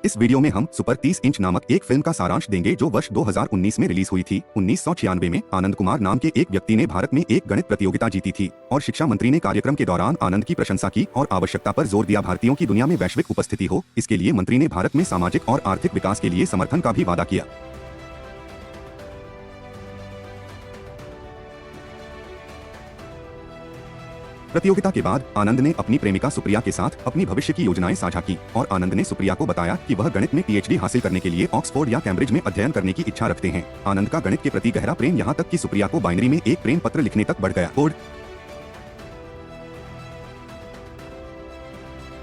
इस वीडियो में हम सुपर 30 इंच नामक एक फिल्म का सारांश देंगे जो वर्ष 2019 में रिलीज हुई थी। 1996 में आनंद कुमार नाम के एक व्यक्ति ने भारत में एक गणित प्रतियोगिता जीती थी और शिक्षा मंत्री ने कार्यक्रम के दौरान आनंद की प्रशंसा की और आवश्यकता पर जोर दिया। भारतीयों की दुनिया में वैश्विक उपस्थिति हो, इसके लिए मंत्री ने भारत में सामाजिक और आर्थिक विकास के लिए समर्थन का भी वादा किया। प्रतियोगिता के बाद आनंद ने अपनी प्रेमिका सुप्रिया के साथ अपनी भविष्य की योजनाएं साझा की और आनंद ने सुप्रिया को बताया कि वह गणित में पीएचडी हासिल करने के लिए ऑक्सफोर्ड या कैम्ब्रिज में अध्ययन करने की इच्छा रखते हैं। आनंद का गणित के प्रति गहरा प्रेम यहाँ तक कि सुप्रिया को बाइनरी में एक प्रेम पत्र लिखने तक बढ़ गया।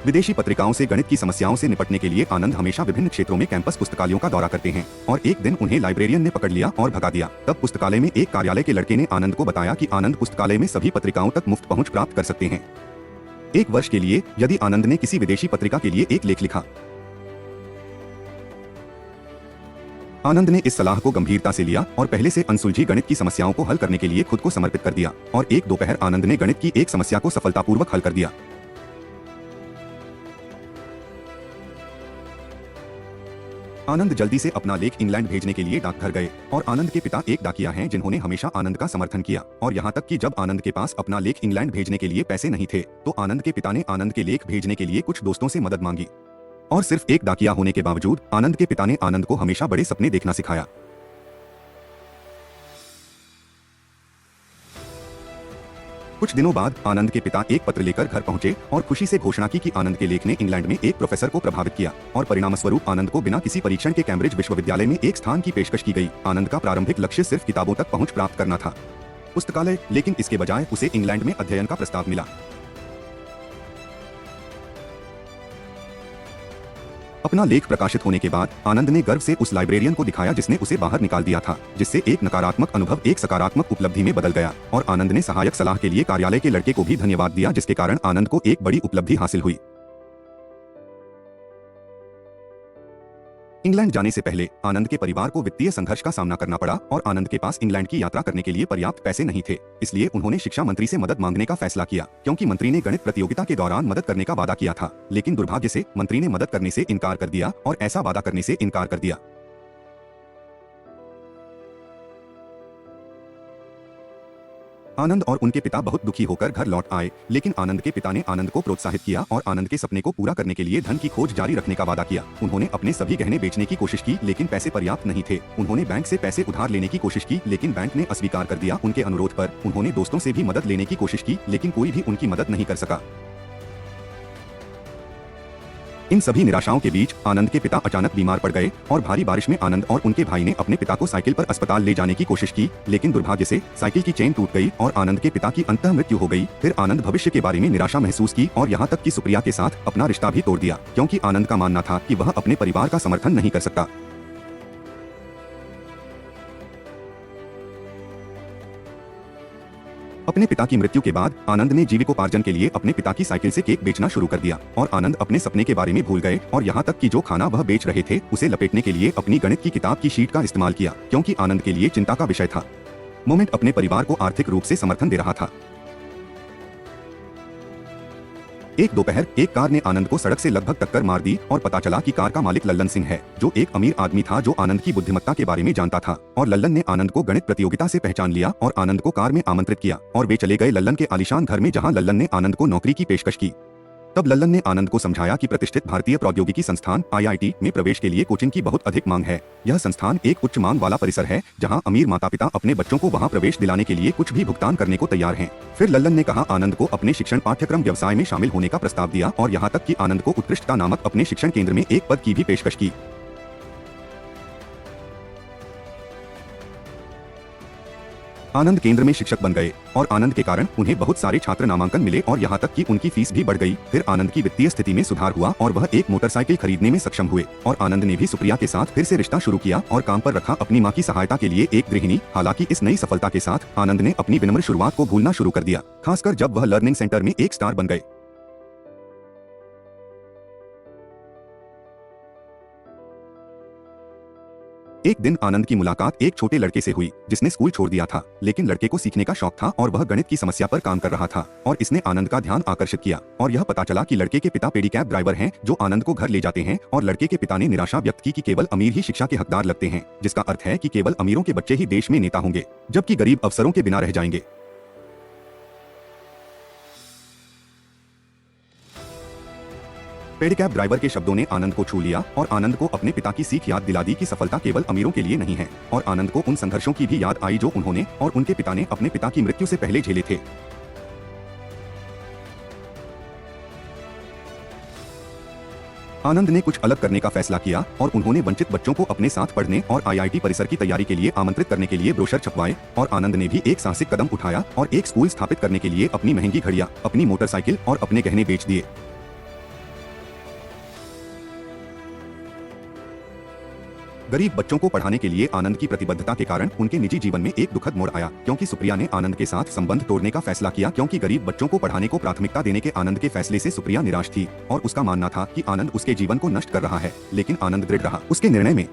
विदेशी पत्रिकाओं से गणित की समस्याओं से निपटने के लिए आनंद हमेशा विभिन्न क्षेत्रों में कैंपस पुस्तकालयों का दौरा करते हैं और एक दिन उन्हें लाइब्रेरियन ने पकड़ लिया और भगा दिया। तब पुस्तकालय में एक कार्यालय के लड़के ने आनंद को बताया कि आनंद पुस्तकालय में सभी पत्रिकाओं तक मुफ्त पहुंच प्राप्त कर सकते हैं, एक वर्ष के लिए, यदि आनंद ने किसी विदेशी पत्रिका के लिए एक लेख लिखा। आनंद ने इस सलाह को गंभीरता से लिया और पहले से अनसुलझी गणित की समस्याओं को हल करने के लिए खुद को समर्पित कर दिया और एक दोपहर आनंद ने गणित की एक समस्या को सफलतापूर्वक हल कर दिया। आनंद जल्दी से अपना लेख इंग्लैंड भेजने के लिए डाकघर गए और आनंद के पिता एक डाकिया हैं जिन्होंने हमेशा आनंद का समर्थन किया और यहाँ तक कि जब आनंद के पास अपना लेख इंग्लैंड भेजने के लिए पैसे नहीं थे तो आनंद के पिता ने आनंद के लेख भेजने के लिए कुछ दोस्तों से मदद मांगी और सिर्फ एक डाकिया होने के बावजूद आनंद के पिता ने आनंद को हमेशा बड़े सपने देखना सिखाया। कुछ दिनों बाद आनंद के पिता एक पत्र लेकर घर पहुंचे और खुशी से घोषणा की कि आनंद के लेख ने इंग्लैंड में एक प्रोफेसर को प्रभावित किया और परिणामस्वरूप आनंद को बिना किसी परीक्षण के कैम्ब्रिज विश्वविद्यालय में एक स्थान की पेशकश की गई। आनंद का प्रारंभिक लक्ष्य सिर्फ किताबों तक पहुंच प्राप्त करना था, पुस्तकालय, लेकिन इसके बजाय उसे इंग्लैंड में अध्ययन का प्रस्ताव मिला। अपना लेख प्रकाशित होने के बाद आनंद ने गर्व से उस लाइब्रेरियन को दिखाया जिसने उसे बाहर निकाल दिया था, जिससे एक नकारात्मक अनुभव एक सकारात्मक उपलब्धि में बदल गया और आनंद ने सहायक सलाह के लिए कार्यालय के लड़के को भी धन्यवाद दिया, जिसके कारण आनंद को एक बड़ी उपलब्धि हासिल हुई। इंग्लैंड जाने से पहले आनंद के परिवार को वित्तीय संघर्ष का सामना करना पड़ा और आनंद के पास इंग्लैंड की यात्रा करने के लिए पर्याप्त पैसे नहीं थे। इसलिए उन्होंने शिक्षा मंत्री से मदद मांगने का फैसला किया क्योंकि मंत्री ने गणित प्रतियोगिता के दौरान मदद करने का वादा किया था, लेकिन दुर्भाग्य से मंत्री ने मदद करने से इनकार कर दिया और ऐसा वादा करने से इनकार कर दिया। आनंद और उनके पिता बहुत दुखी होकर घर लौट आए, लेकिन आनंद के पिता ने आनंद को प्रोत्साहित किया और आनंद के सपने को पूरा करने के लिए धन की खोज जारी रखने का वादा किया। उन्होंने अपने सभी गहने बेचने की कोशिश की, लेकिन पैसे पर्याप्त नहीं थे। उन्होंने बैंक से पैसे उधार लेने की कोशिश की, लेकिन बैंक ने अस्वीकार कर दिया। उनके अनुरोध पर उन्होंने दोस्तों से भी मदद लेने की कोशिश की, लेकिन कोई भी उनकी मदद नहीं कर सका। इन सभी निराशाओं के बीच आनंद के पिता अचानक बीमार पड़ गए और भारी बारिश में आनंद और उनके भाई ने अपने पिता को साइकिल पर अस्पताल ले जाने की कोशिश की, लेकिन दुर्भाग्य से साइकिल की चेन टूट गई और आनंद के पिता की अंततः मृत्यु हो गई। फिर आनंद भविष्य के बारे में निराशा महसूस की और यहाँ तक कि सुप्रिया के साथ अपना रिश्ता भी तोड़ दिया क्योंकि आनंद का मानना था कि वह अपने परिवार का समर्थन नहीं कर सकता। अपने पिता की मृत्यु के बाद आनंद ने जीविकोपार्जन के लिए अपने पिता की साइकिल से केक बेचना शुरू कर दिया और आनंद अपने सपने के बारे में भूल गए और यहाँ तक कि जो खाना वह बेच रहे थे उसे लपेटने के लिए अपनी गणित की किताब की शीट का इस्तेमाल किया क्योंकि आनंद के लिए चिंता का विषय था। मोमेंट अपने परिवार को आर्थिक रूप से समर्थन दे रहा था। एक दोपहर एक कार ने आनंद को सड़क से लगभग टक्कर मार दी और पता चला कि कार का मालिक लल्लन सिंह है, जो एक अमीर आदमी था जो आनंद की बुद्धिमत्ता के बारे में जानता था। और लल्लन ने आनंद को गणित प्रतियोगिता से पहचान लिया और आनंद को कार में आमंत्रित किया और वे चले गए लल्लन के आलीशान घर में जहां लल्लन ने आनंद को नौकरी की पेशकश की। तब लल्लन ने आनंद को समझाया कि प्रतिष्ठित भारतीय प्रौद्योगिकी संस्थान IIT में प्रवेश के लिए कोचिंग की बहुत अधिक मांग है। यह संस्थान एक उच्च मांग वाला परिसर है जहां अमीर माता पिता अपने बच्चों को वहां प्रवेश दिलाने के लिए कुछ भी भुगतान करने को तैयार हैं। फिर लल्लन ने कहा आनंद को अपने शिक्षण पाठ्यक्रम व्यवसाय में शामिल होने का प्रस्ताव दिया और यहाँ तक कि आनंद को उत्कृष्टता नामक अपने शिक्षण केंद्र में एक पद की भी पेशकश की। आनंद केंद्र में शिक्षक बन गए और आनंद के कारण उन्हें बहुत सारे छात्र नामांकन मिले और यहाँ तक कि उनकी फीस भी बढ़ गई। फिर आनंद की वित्तीय स्थिति में सुधार हुआ और वह एक मोटरसाइकिल खरीदने में सक्षम हुए और आनंद ने भी सुप्रिया के साथ फिर से रिश्ता शुरू किया और काम पर रखा अपनी माँ की सहायता के लिए एक गृहिणी। हालांकि इस नई सफलता के साथ आनंद ने अपनी विनम्र शुरुआत को भूलना शुरू कर दिया, खासकर जब वह लर्निंग सेंटर में एक स्टार बन गए। एक दिन आनंद की मुलाकात एक छोटे लड़के से हुई जिसने स्कूल छोड़ दिया था, लेकिन लड़के को सीखने का शौक था और वह गणित की समस्या पर काम कर रहा था और इसने आनंद का ध्यान आकर्षित किया और यह पता चला कि लड़के के पिता पेडीकैब ड्राइवर हैं जो आनंद को घर ले जाते हैं और लड़के के पिता ने निराशा व्यक्त की कि केवल अमीर ही शिक्षा के हकदार लगते हैं, जिसका अर्थ है कि केवल अमीरों के बच्चे ही देश में नेता होंगे जबकि गरीब अफसरों के बिना रह जाएंगे। पेडीकैब ड्राइवर के शब्दों ने आनंद को छू लिया और आनंद को अपने पिता की सीख याद दिला दी कि सफलता केवल अमीरों के लिए नहीं है और आनंद को उन संघर्षों की भी याद आई जो उन्होंने और उनके पिता ने अपने पिता की मृत्यु से पहले झेले थे। आनंद ने कुछ अलग करने का फैसला किया और उन्होंने वंचित बच्चों को अपने साथ पढ़ने और आईआईटी परिसर की तैयारी के लिए आमंत्रित करने के लिए ब्रोशर छपवाए और आनंद ने भी एक साहसिक कदम उठाया और एक स्कूल स्थापित करने के लिए अपनी महंगी घड़ियां, अपनी मोटरसाइकिल और अपने गहने बेच दिए। गरीब बच्चों को पढ़ाने के लिए आनंद की प्रतिबद्धता के कारण उनके निजी जीवन में एक दुखद मोड़ आया क्योंकि सुप्रिया ने आनंद के साथ संबंध तोड़ने का फैसला किया क्योंकि गरीब बच्चों को पढ़ाने को प्राथमिकता देने के आनंद के फैसले से सुप्रिया निराश थी और उसका मानना था कि आनंद उसके जीवन को नष्ट कर रहा है, लेकिन आनंद दृढ़ रहा उसके निर्णय में।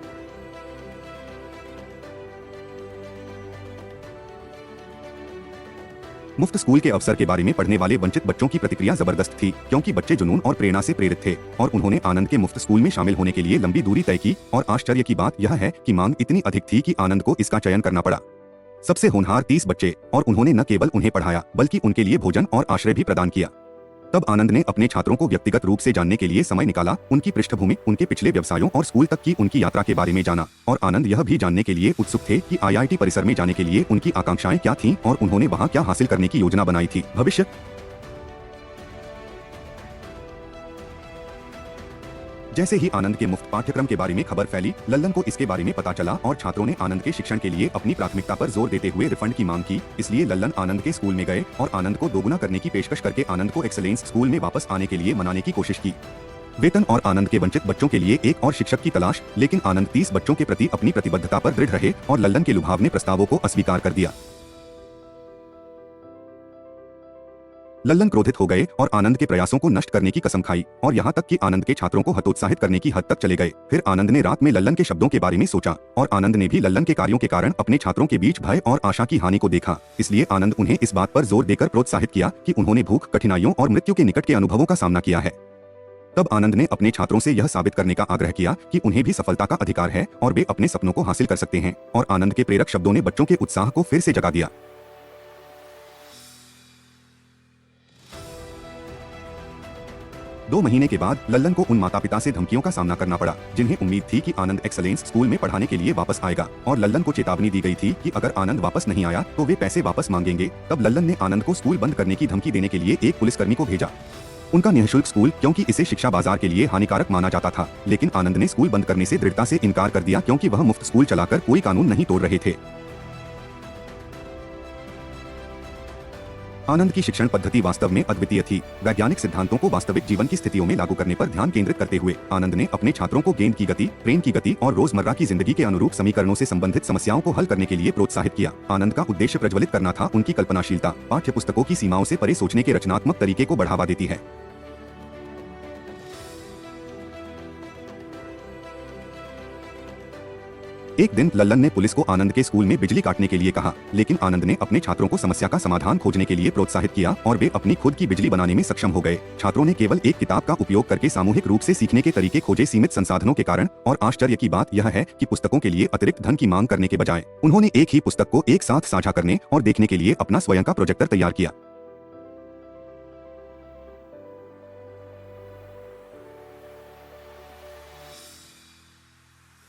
मुफ्त स्कूल के अवसर के बारे में पढ़ने वाले वंचित बच्चों की प्रतिक्रिया जबरदस्त थी क्योंकि बच्चे जुनून और प्रेरणा से प्रेरित थे और उन्होंने आनंद के मुफ्त स्कूल में शामिल होने के लिए लंबी दूरी तय की और आश्चर्य की बात यह है कि मांग इतनी अधिक थी कि आनंद को इसका चयन करना पड़ा। सबसे होनहार 30 बच्चे और उन्होंने न केवल उन्हें पढ़ाया बल्कि उनके लिए भोजन और आश्रय भी प्रदान किया। तब आनंद ने अपने छात्रों को व्यक्तिगत रूप से जानने के लिए समय निकाला, उनकी पृष्ठभूमि, उनके पिछले व्यवसायों और स्कूल तक की उनकी यात्रा के बारे में जाना और आनंद यह भी जानने के लिए उत्सुक थे कि आईआईटी परिसर में जाने के लिए उनकी आकांक्षाएं क्या थीं और उन्होंने वहां क्या हासिल करने की योजना बनाई थी। भविष्य जैसे ही आनंद के मुफ्त पाठ्यक्रम के बारे में खबर फैली, लल्लन को इसके बारे में पता चला और छात्रों ने आनंद के शिक्षण के लिए अपनी प्राथमिकता पर जोर देते हुए रिफंड की मांग की। इसलिए लल्लन आनंद के स्कूल में गए और आनंद को दोगुना करने की पेशकश करके आनंद को एक्सेलेंस स्कूल में वापस आने के लिए मनाने की कोशिश की। वेतन और आनंद के वंचित बच्चों के लिए एक और शिक्षक की तलाश, लेकिन आनंद 30 बच्चों के प्रति अपनी प्रतिबद्धता पर दृढ़ रहे और लल्लन के लुभावने प्रस्तावों को अस्वीकार कर दिया। लल्लन क्रोधित हो गए और आनंद के प्रयासों को नष्ट करने की कसम खाई और यहाँ तक कि आनंद के छात्रों को हतोत्साहित करने की हद तक चले गए। फिर आनंद ने रात में लल्लन के शब्दों के बारे में सोचा और आनंद ने भी लल्लन के कार्यों के कारण अपने छात्रों के बीच भय और आशा की हानि को देखा। इसलिए आनंद उन्हें इस बात पर जोर देकर प्रोत्साहित किया कि उन्होंने भूख, कठिनाइयों और मृत्यु के निकट के अनुभवों का सामना किया है। तब आनंद ने अपने छात्रों से यह साबित करने का आग्रह किया कि उन्हें भी सफलता का अधिकार है और वे अपने सपनों को हासिल कर सकते हैं और आनंद के प्रेरक शब्दों ने बच्चों के उत्साह को फिर से जगा दिया। 2 महीने के बाद लल्लन को उन माता पिता से धमकियों का सामना करना पड़ा जिन्हें उम्मीद थी कि आनंद एक्सेलेंस स्कूल में पढ़ाने के लिए वापस आएगा और लल्लन को चेतावनी दी गई थी कि अगर आनंद वापस नहीं आया तो वे पैसे वापस मांगेंगे। तब लल्लन ने आनंद को स्कूल बंद करने की धमकी देने के लिए एक पुलिसकर्मी को भेजा। उनका निःशुल्क स्कूल क्योंकि इसे शिक्षा बाजार के लिए हानिकारक माना जाता था, लेकिन आनंद ने स्कूल बंद करने से दृढ़ता से इनकार कर दिया क्योंकि वह मुफ्त स्कूल चलाकर कोई कानून नहीं तोड़ रहे थे। आनंद की शिक्षण पद्धति वास्तव में अद्वितीय थी। वैज्ञानिक सिद्धांतों को वास्तविक जीवन की स्थितियों में लागू करने पर ध्यान केंद्रित करते हुए आनंद ने अपने छात्रों को गेंद की गति, ट्रेन की गति और रोजमर्रा की जिंदगी के अनुरूप समीकरणों से संबंधित समस्याओं को हल करने के लिए प्रोत्साहित किया। आनंद का उद्देश्य प्रज्वलित करना था। उनकी कल्पनाशीलता पाठ्य पुस्तकों की सीमाओं से परे सोचने के रचनात्मक तरीके को बढ़ावा देती है। एक दिन लल्लन ने पुलिस को आनंद के स्कूल में बिजली काटने के लिए कहा, लेकिन आनंद ने अपने छात्रों को समस्या का समाधान खोजने के लिए प्रोत्साहित किया और वे अपनी खुद की बिजली बनाने में सक्षम हो गए। छात्रों ने केवल एक किताब का उपयोग करके सामूहिक रूप से सीखने के तरीके खोजे सीमित संसाधनों के कारण, और आश्चर्य की बात यह है कि पुस्तकों के लिए अतिरिक्त धन की मांग करने के बजाय उन्होंने एक ही पुस्तक को एक साथ साझा करने और देखने के लिए अपना स्वयं का प्रोजेक्टर तैयार किया।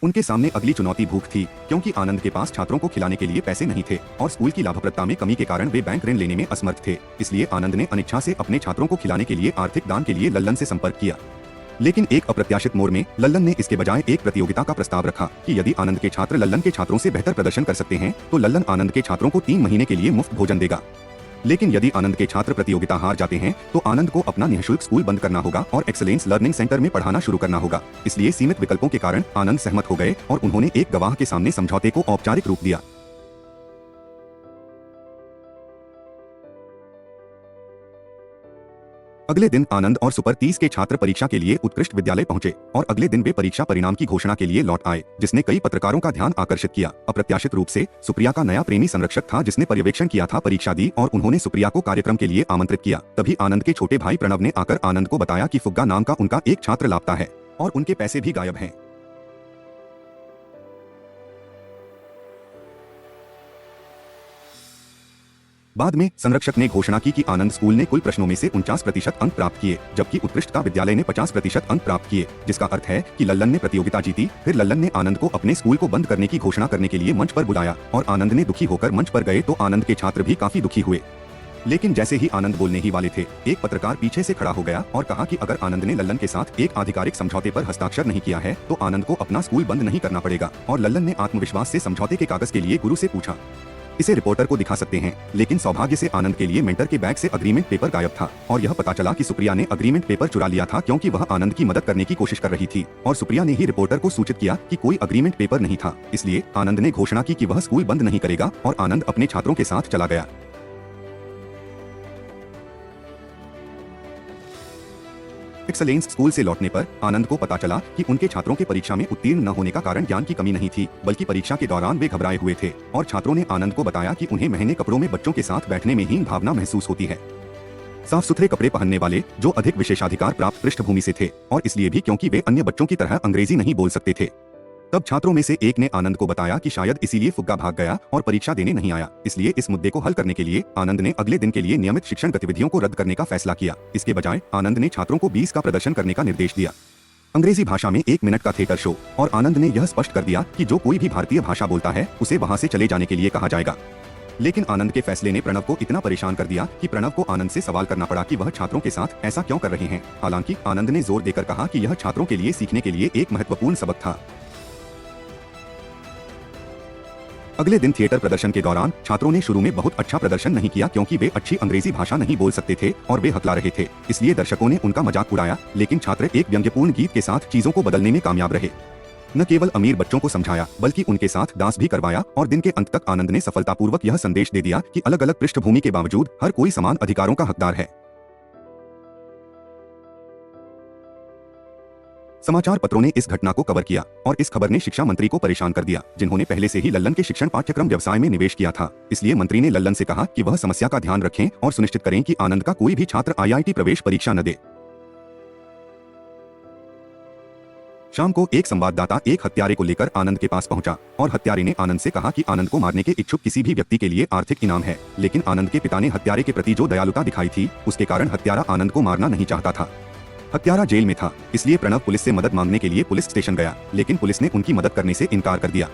उनके सामने अगली चुनौती भूख थी क्योंकि आनंद के पास छात्रों को खिलाने के लिए पैसे नहीं थे और स्कूल की लाभप्रदता में कमी के कारण वे बैंक ऋण लेने में असमर्थ थे। इसलिए आनंद ने अनिच्छा से अपने छात्रों को खिलाने के लिए आर्थिक दान के लिए लल्लन से संपर्क किया। लेकिन एक अप्रत्याशित मोड़ में लल्लन ने इसके बजाय एक प्रतियोगिता का प्रस्ताव रखा कि यदि आनंद के छात्र लल्लन के छात्रों से बेहतर प्रदर्शन कर सकते हैं तो लल्लन आनंद के छात्रों को 3 महीने के लिए मुफ्त भोजन देगा। लेकिन यदि आनंद के छात्र प्रतियोगिता हार जाते हैं तो आनंद को अपना निःशुल्क स्कूल बंद करना होगा और एक्सेलेंस लर्निंग सेंटर में पढ़ाना शुरू करना होगा। इसलिए सीमित विकल्पों के कारण आनंद सहमत हो गए और उन्होंने एक गवाह के सामने समझौते को औपचारिक रूप दिया। अगले दिन आनंद और सुपर 30 के छात्र परीक्षा के लिए उत्कृष्ट विद्यालय पहुंचे और अगले दिन वे परीक्षा परिणाम की घोषणा के लिए लौट आए, जिसने कई पत्रकारों का ध्यान आकर्षित किया। अप्रत्याशित रूप से सुप्रिया का नया प्रेमी संरक्षक था, जिसने पर्यवेक्षण किया था, परीक्षा दी और उन्होंने सुप्रिया को कार्यक्रम के लिए आमंत्रित किया। तभी आनंद के छोटे भाई प्रणव ने आकर आनंद को बताया कि फुग्गा नाम का उनका एक छात्र लापता है और उनके पैसे भी गायब हैं। बाद में संरक्षक ने घोषणा की कि आनंद स्कूल ने कुल प्रश्नों में से 49% अंक प्राप्त किए, जबकि उत्कृष्ट का विद्यालय ने 50% अंक प्राप्त किए, जिसका अर्थ है कि लल्लन ने प्रतियोगिता जीती। फिर लल्लन ने आनंद को अपने स्कूल को बंद करने की घोषणा करने के लिए मंच पर बुलाया और आनंद ने दुखी होकर मंच पर गए तो आनंद के छात्र भी काफी दुखी हुए। लेकिन जैसे ही आनंद बोलने ही वाले थे, एक पत्रकार पीछे से खड़ा हो गया और कहा कि अगर आनंद ने लल्लन के साथ एक आधिकारिक समझौते पर हस्ताक्षर नहीं किया है तो आनंद को अपना स्कूल बंद नहीं करना पड़ेगा। और लल्लन ने आत्मविश्वास से समझौते के कागज के लिए गुरु से पूछा। इसे रिपोर्टर को दिखा सकते हैं, लेकिन सौभाग्य से आनंद के लिए मेंटर के बैग से अग्रीमेंट पेपर गायब था और यह पता चला कि सुप्रिया ने अग्रीमेंट पेपर चुरा लिया था, क्योंकि वह आनंद की मदद करने की कोशिश कर रही थी और सुप्रिया ने ही रिपोर्टर को सूचित किया कि कोई अग्रीमेंट पेपर नहीं था। इसलिए आनंद ने घोषणा की कि वह स्कूल बंद नहीं करेगा और आनंद अपने छात्रों के साथ चला गया। एक्सलेंस स्कूल से लौटने पर आनंद को पता चला कि उनके छात्रों के परीक्षा में उत्तीर्ण न होने का कारण ज्ञान की कमी नहीं थी, बल्कि परीक्षा के दौरान वे घबराए हुए थे और छात्रों ने आनंद को बताया कि उन्हें महंगे कपड़ों में बच्चों के साथ बैठने में हीन भावना महसूस होती है। साफ सुथरे कपड़े पहनने वाले जो अधिक विशेषाधिकार प्राप्त पृष्ठभूमि से थे और इसलिए भी क्योंकि वे अन्य बच्चों की तरह अंग्रेजी नहीं बोल सकते थे। तब छात्रों में से एक ने आनंद को बताया कि शायद इसीलिए फुग्गा भाग गया और परीक्षा देने नहीं आया। इसलिए इस मुद्दे को हल करने के लिए आनंद ने अगले दिन के लिए नियमित शिक्षण गतिविधियों को रद्द करने का फैसला किया। इसके बजाय आनंद ने छात्रों को 20 का प्रदर्शन करने का निर्देश दिया, अंग्रेजी भाषा में 1 मिनट का थिएटर शो। और आनंद ने यह स्पष्ट कर दिया कि जो कोई भी भारतीय भाषा बोलता है उसे वहां से चले जाने के लिए कहा जाएगा। लेकिन आनंद के फैसले ने प्रणव को इतना परेशान कर दिया कि प्रणव को आनंद से सवाल करना पड़ा कि वह छात्रों के साथ ऐसा क्यों कर रहे हैं। हालांकि आनंद ने जोर देकर कहा कि यह छात्रों के लिए सीखने के लिए एक महत्वपूर्ण सबक था। अगले दिन थिएटर प्रदर्शन के दौरान छात्रों ने शुरू में बहुत अच्छा प्रदर्शन नहीं किया, क्योंकि वे अच्छी अंग्रेजी भाषा नहीं बोल सकते थे और वे हकला रहे थे। इसलिए दर्शकों ने उनका मजाक उड़ाया, लेकिन छात्र एक व्यंग्यपूर्ण गीत के साथ चीजों को बदलने में कामयाब रहे। न केवल अमीर बच्चों को समझाया बल्कि उनके साथ डांस भी करवाया और दिन के अंत तक आनंद ने सफलतापूर्वक यह संदेश दे दिया कि अलग अलग पृष्ठभूमि के बावजूद हर कोई समान अधिकारों का हकदार है। समाचार पत्रों ने इस घटना को कवर किया और इस खबर ने शिक्षा मंत्री को परेशान कर दिया, जिन्होंने पहले से ही लल्लन के शिक्षण पाठ्यक्रम व्यवसाय में निवेश किया था। इसलिए मंत्री ने लल्लन से कहा कि वह समस्या का ध्यान रखें और सुनिश्चित करें कि आनंद का कोई भी छात्र IIT प्रवेश परीक्षा न दे। शाम को एक संवाददाता एक हत्यारे को लेकर आनंद के पास पहुंचा और हत्यारे ने आनंद से कहा कि आनंद को मारने के इच्छुक किसी भी व्यक्ति के लिए आर्थिक इनाम है। लेकिन आनंद के पिता ने हत्यारे के प्रति जो दयालुता दिखाई थी, उसके कारण हत्यारा आनंद को मारना नहीं चाहता था। हत्यारा जेल में था, इसलिए प्रणव पुलिस से मदद मांगने के लिए पुलिस स्टेशन गया, लेकिन पुलिस ने उनकी मदद करने से इनकार कर दिया।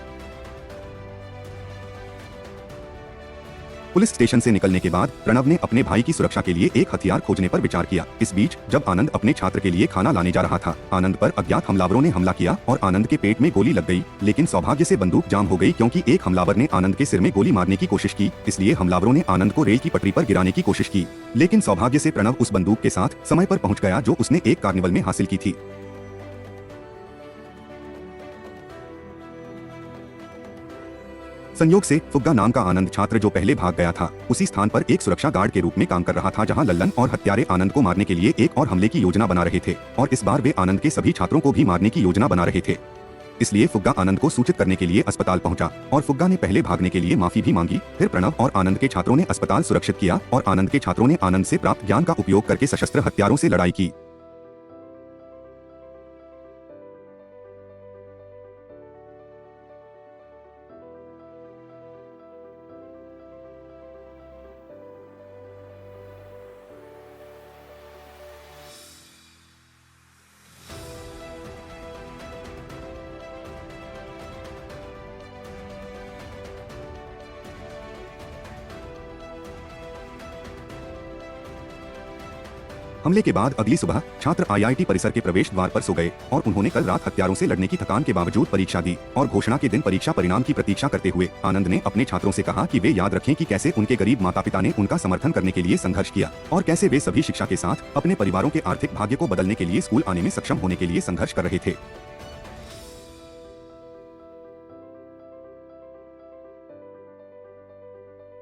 पुलिस स्टेशन से निकलने के बाद प्रणव ने अपने भाई की सुरक्षा के लिए एक हथियार खोजने पर विचार किया। इस बीच जब आनंद अपने छात्र के लिए खाना लाने जा रहा था, आनंद पर अज्ञात हमलावरों ने हमला किया और आनंद के पेट में गोली लग गई। लेकिन सौभाग्य से बंदूक जाम हो गई, क्योंकि एक हमलावर ने आनंद के सिर में गोली मारने की कोशिश की। इसलिए हमलावरों ने आनंद को रेल की पटरी पर गिराने की कोशिश की, लेकिन सौभाग्य से प्रणव उस बंदूक के साथ समय पर पहुंच गया जो उसने एक कार्निवल में हासिल की थी। संयोग से फुग्गा नाम का आनंद छात्र जो पहले भाग गया था, उसी स्थान पर एक सुरक्षा गार्ड के रूप में काम कर रहा था, जहां लल्लन और हत्यारे आनंद को मारने के लिए एक और हमले की योजना बना रहे थे और इस बार वे आनंद के सभी छात्रों को भी मारने की योजना बना रहे थे। इसलिए फुग्गा आनंद को सूचित करने के लिए अस्पताल पहुंचा और फुग्गा ने पहले भागने के लिए माफी भी मांगी। फिर प्रणव और आनंद के छात्रों ने अस्पताल सुरक्षित किया और आनंद के छात्रों ने आनंद से प्राप्त ज्ञान का उपयोग करके सशस्त्र हथियारों से लड़ाई की। हमले के बाद अगली सुबह छात्र IIT परिसर के प्रवेश द्वार पर सो गए और उन्होंने कल रात हत्यारों से लड़ने की थकान के बावजूद परीक्षा दी। और घोषणा के दिन परीक्षा परिणाम की प्रतीक्षा करते हुए आनंद ने अपने छात्रों से कहा कि वे याद रखें कि कैसे उनके गरीब माता पिता ने उनका समर्थन करने के लिए संघर्ष किया और कैसे वे सभी शिक्षा के साथ अपने परिवारों के आर्थिक भाग्य को बदलने के लिए स्कूल आने में सक्षम होने के लिए संघर्ष कर रहे थे।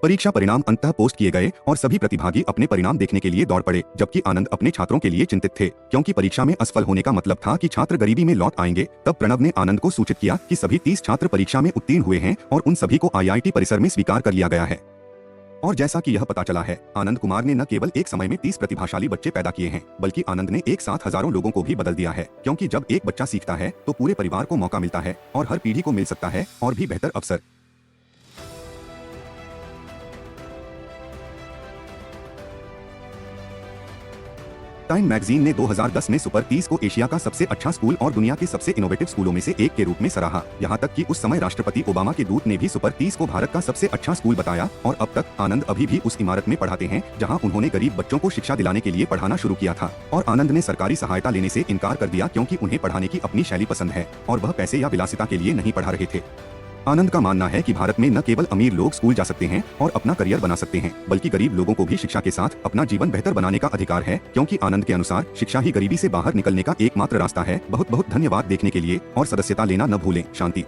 परीक्षा परिणाम अंततः पोस्ट किए गए और सभी प्रतिभागी अपने परिणाम देखने के लिए दौड़ पड़े, जबकि आनंद अपने छात्रों के लिए चिंतित थे, क्योंकि परीक्षा में असफल होने का मतलब था कि छात्र गरीबी में लौट आएंगे। तब प्रणव ने आनंद को सूचित किया कि सभी 30 छात्र परीक्षा में उत्तीर्ण हुए हैं और उन सभी को IIT परिसर में स्वीकार कर लिया गया है। और जैसा कि यह पता चला है, आनंद कुमार ने न केवल एक समय में 30 प्रतिभाशाली बच्चे पैदा किए हैं, बल्कि आनंद ने एक साथ हजारों लोगों को भी बदल दिया है, क्योंकि जब एक बच्चा सीखता है तो पूरे परिवार को मौका मिलता है और हर पीढ़ी को मिल सकता है और भी बेहतर अवसर। टाइम मैगजीन ने 2010 में सुपर 30 को एशिया का सबसे अच्छा स्कूल और दुनिया के सबसे इनोवेटिव स्कूलों में से एक के रूप में सराहा। यहाँ तक कि उस समय राष्ट्रपति ओबामा के दूत ने भी सुपर 30 को भारत का सबसे अच्छा स्कूल बताया। और अब तक आनंद अभी भी उस इमारत में पढ़ाते हैं जहाँ उन्होंने गरीब बच्चों को शिक्षा दिलाने के लिए पढ़ाना शुरू किया था। और आनंद ने सरकारी सहायता लेने से इनकार कर दिया, क्योंकि उन्हें पढ़ाने की अपनी शैली पसंद है और वह पैसे या विलासिता के लिए नहीं पढ़ा रहे थे। आनंद का मानना है कि भारत में न केवल अमीर लोग स्कूल जा सकते हैं और अपना करियर बना सकते हैं, बल्कि गरीब लोगों को भी शिक्षा के साथ अपना जीवन बेहतर बनाने का अधिकार है, क्योंकि आनंद के अनुसार शिक्षा ही गरीबी से बाहर निकलने का एकमात्र रास्ता है। बहुत बहुत धन्यवाद देखने के लिए और सदस्यता लेना न भूलें। शांति।